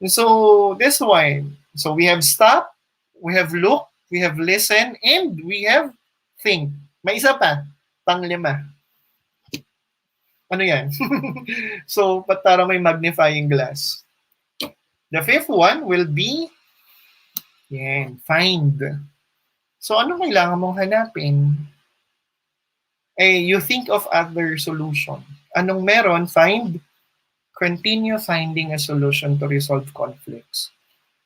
So, this one. So, we have stop, we have look, we have listen, and we have think. May isa pa, pang-5. Ano yan? So, para may magnifying glass. The 5th one will be, yan, find. So, ano kailangan mong hanapin? You think of other solution. Anong meron? Find. Continue finding a solution to resolve conflicts.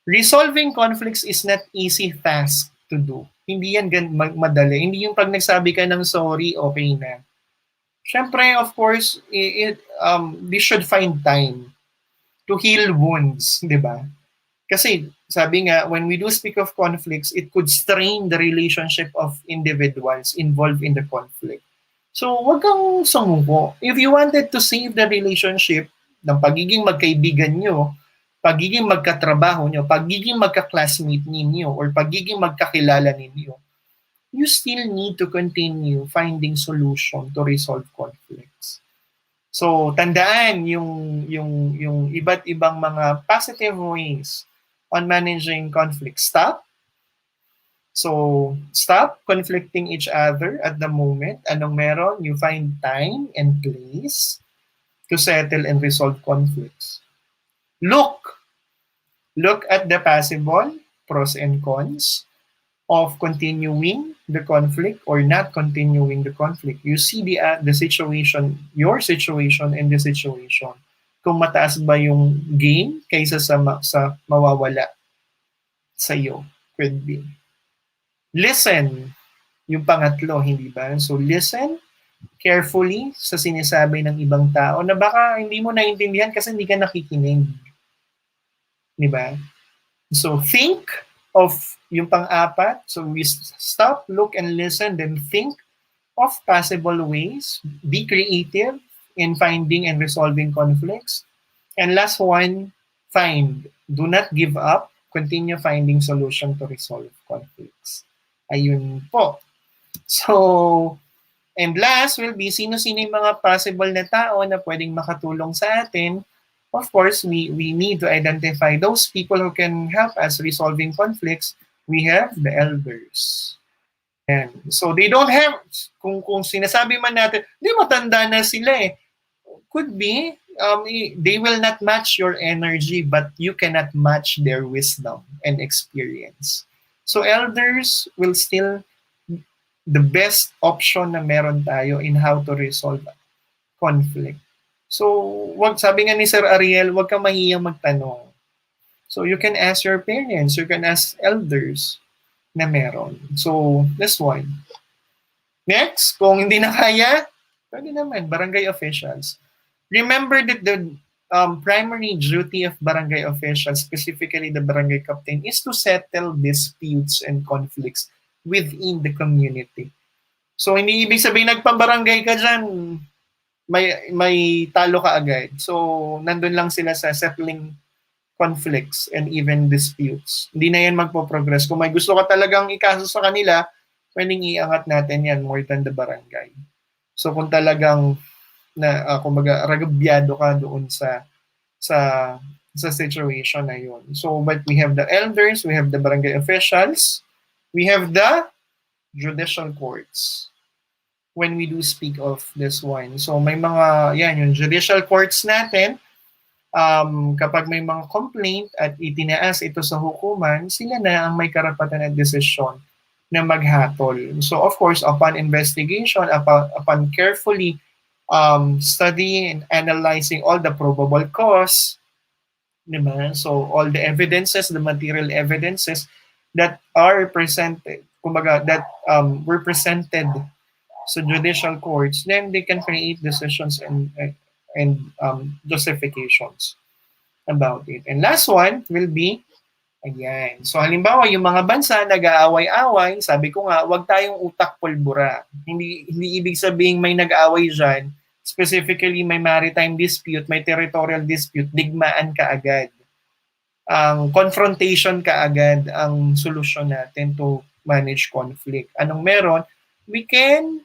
Resolving conflicts is not easy task to do. Hindi yan madali. Hindi yung pag nagsabi ka ng sorry, okay na. Siyempre, of course, this should find time to heal wounds, di ba? Kasi, sabi nga, when we do speak of conflicts, it could strain the relationship of individuals involved in the conflict. So, wag kang sumuko. If you wanted to save the relationship ng pagiging magkaibigan nyo, pagiging magkatrabaho nyo, pagiging magka-classmate ninyo, or pagiging magkakilala ninyo, you still need to continue finding solution to resolve conflicts. So, tandaan yung iba't ibang mga positive ways on managing conflict. Stop. So, stop conflicting each other at the moment. Anong meron? You find time and place to settle and resolve conflicts. Look at the possible pros and cons of continuing the conflict or not continuing the conflict. You see the situation, your situation and the situation. Kung mataas ba yung gain kaysa sa mawawala sa iyo, could be. Listen, yung pangatlo, hindi ba? So listen carefully sa sinasabi ng ibang tao na baka hindi mo naintindihan kasi hindi ka nakikinig. Di ba? So think of yung pang-apat. So we stop, look, and listen, then think of possible ways. Be creative in finding and resolving conflicts. And last one, find. Do not give up. Continue finding solution to resolve conflicts. Ayun po. So, and last will be, sino-sino yung mga possible na tao na pwedeng makatulong sa atin of course, we need to identify those people who can help us resolving conflicts. We have the elders. And so they don't have, kung sinasabi man natin, di matanda na sila eh. Could be, they will not match your energy, but you cannot match their wisdom and experience. So elders will still the best option na meron tayo in how to resolve conflict. So, sabi nga ni Sir Ariel, wag ka mahiyang magtanong. So, you can ask your parents, you can ask elders na meron. So, that's one. Next, kung hindi na kaya, pwede naman, barangay officials. Remember that the primary duty of barangay officials, specifically the barangay captain, is to settle disputes and conflicts within the community. So, hindi ibig sabihin nagpabarangay ka dyan, may talo ka agad. So, nandun lang sila sa settling conflicts and even disputes. Hindi na yan magpo-progress. Kung may gusto ka talagang ikaso sa kanila, pwedeng iangat natin yan more than the barangay. So, kung talagang kumbaga, ragabyado ka doon sa situation na yun. So, but we have the elders, we have the barangay officials, we have the judicial courts when we do speak of this one. So may mga, yung judicial courts natin, kapag may mga complaint at itinaas ito sa hukuman, sila na ang may karapatan at desisyon na maghatol. So of course, upon investigation, upon carefully studying and analyzing all the probable cause, diba? So all the evidences, the material evidences that are presented, kumbaga, that were presented sa judicial courts, then they can create decisions and justifications about it. And last one will be, ayan. So halimbawa, yung mga bansa nag-aaway-away, sabi ko nga, wag tayong utak pulbura. Hindi ibig sabihin may nag-aaway dyan, specifically may maritime dispute, may territorial dispute, digmaan ka agad. Ang confrontation ka agad ang solusyon natin to manage conflict. Anong meron? We can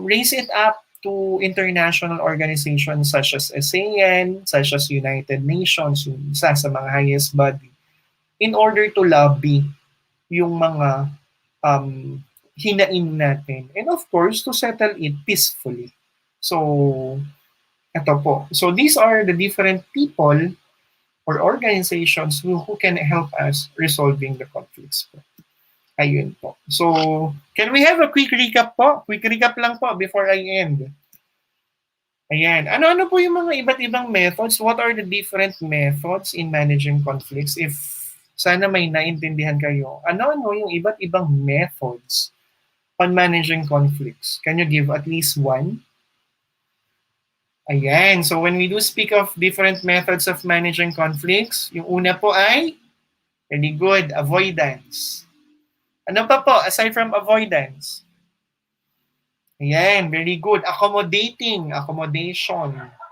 raise it up to international organizations such as ASEAN, such as United Nations, yung isa sa mga highest body, in order to lobby yung mga hinain natin. And of course, to settle it peacefully. So, ito po. So these are the different people or organizations who can help us resolving the conflicts po. Ayun po. So, can we have a quick recap po? Quick recap lang po before I end. Ayan. Ano-ano po yung mga iba't ibang methods? What are the different methods in managing conflicts? If sana may naintindihan kayo, ano-ano yung iba't ibang methods on managing conflicts? Can you give at least one? Ayan. So, when we do speak of different methods of managing conflicts, yung una po ay, very good, avoidance. Ano pa po, aside from avoidance? Ayan, very good. Accommodation.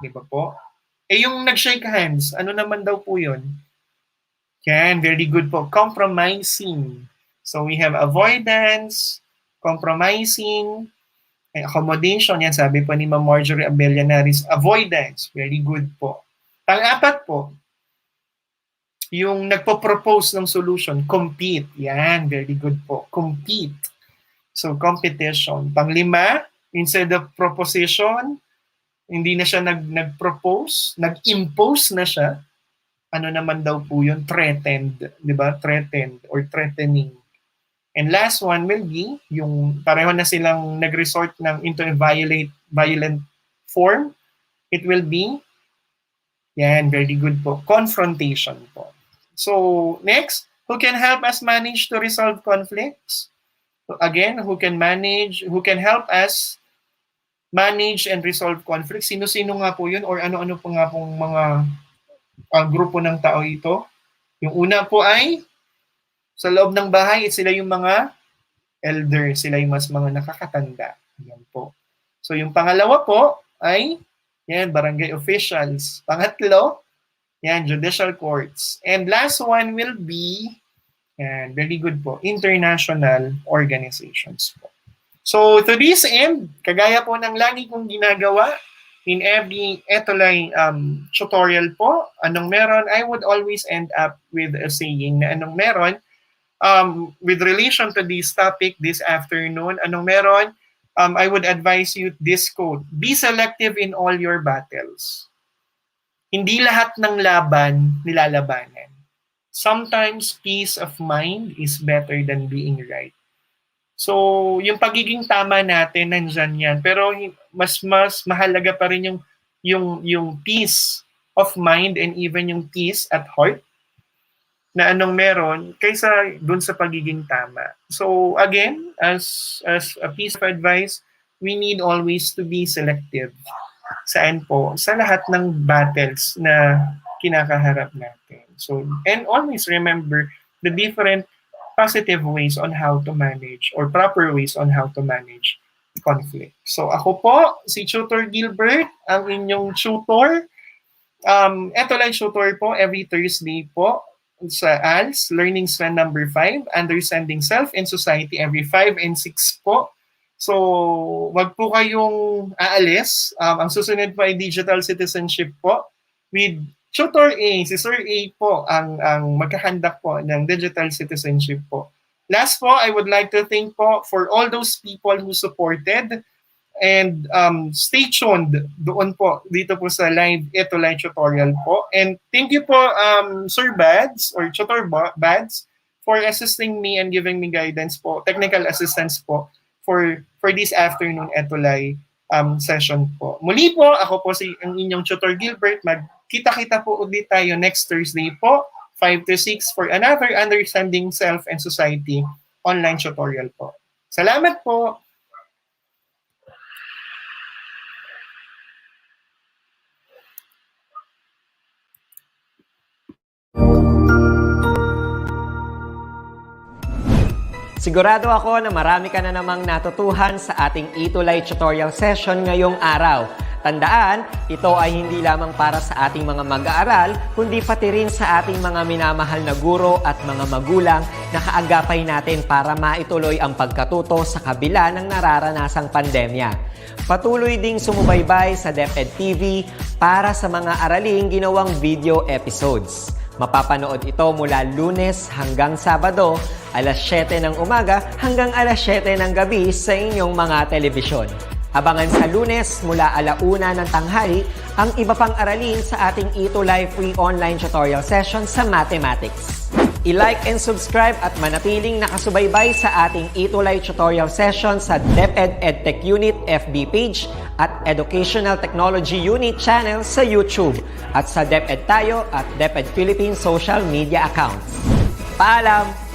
Di ba po? Yung nag-shake hands, ano naman daw po yun? Yan, very good po. Compromising. So we have avoidance, compromising, and accommodation. Yan, sabi po ni Ma'am Marjorie Abellanaris, avoidance. Very good po. Pang-apat po, yung nagpo-propose ng solution, compete. Yan, very good po. Compete. So, competition. Pang-lima, instead of proposition, hindi na siya nag-propose, nag-impose na siya. Ano naman daw po yun? Threatened. Di ba? Threatened or threatening. And last one will be, yung pareho na silang nag-resort into a violent form. It will be, yan, very good po. Confrontation po. So, next, who can help us manage to resolve conflicts? So again, who can help us manage and resolve conflicts? Sino-sino nga po yun? Or ano-ano po nga pong mga grupo ng tao ito? Yung una po ay, sa loob ng bahay, sila yung mga elder, sila yung mas mga nakakatanda. Yan po. So yung pangalawa po ay, yan, barangay officials. Pangatlo, yan, judicial courts. And last one will be, yan, very good po, international organizations po. So to this end, kagaya po ng lagi kong ginagawa, in every ETUlay tutorial po, anong meron, I would always end up with a saying na anong meron, with relation to this topic this afternoon, anong meron, I would advise you this quote: be selective in all your battles. Hindi lahat ng laban nilalabanan. Sometimes peace of mind is better than being right. So, yung pagiging tama natin, nandyan yan. Pero mas mahalaga pa rin yung peace of mind and even yung peace at heart na anong meron kaysa dun sa pagiging tama. So, again, as a piece of advice, we need always to be selective. Saan po? Sa lahat ng battles na kinakaharap natin. So, and always remember the different positive ways on how to manage or proper ways on how to manage conflict. So ako po, si Tutor Gilbert, ang inyong tutor. ETUlay tutor po every Thursday po sa ALS, Learning Strand number 5, Understanding Self and Society every 5 and 6 po. So wag po kayong aalis. Ang susunod po ay Digital Citizenship po with Tutor A, si Sir A po ang magkahandak po ng digital citizenship po. Last po, I would like to thank po for all those people who supported and stay tuned doon po dito po sa live ETUlay tutorial po. And thank you po Sir Bads or Tutor Bads for assisting me and giving me guidance po, technical assistance po for this afternoon ETUlay session po. Muli po, ako po ang inyong Tutor Gilbert. Kita-kita po ulit tayo next Thursday po, 5 to 6 for another Understanding Self and Society online tutorial po. Salamat po! Sigurado ako na marami ka na namang natutuhan sa ating ETUlay tutorial session ngayong araw. Tandaan, ito ay hindi lamang para sa ating mga mag-aaral, kundi pati rin sa ating mga minamahal na guro at mga magulang na kaagapay natin para maituloy ang pagkatuto sa kabila ng nararanasang pandemya. Patuloy ding sumubaybay sa DepEd TV para sa mga araling ginawang video episodes. Mapapanood ito mula Lunes hanggang Sabado, alas 7 ng umaga hanggang alas 7 ng gabi sa inyong mga telebisyon. Abangan sa Lunes mula 1:00 ng tanghali ang iba pang aralin sa ating ETUlay free online tutorial session sa mathematics. I-like and subscribe at manatiling nakasubaybay sa ating ETUlay tutorial session sa DepEd Edtech Unit FB page at Educational Technology Unit channel sa YouTube at sa DepEd Tayo at DepEd Philippines social media accounts. Paalam!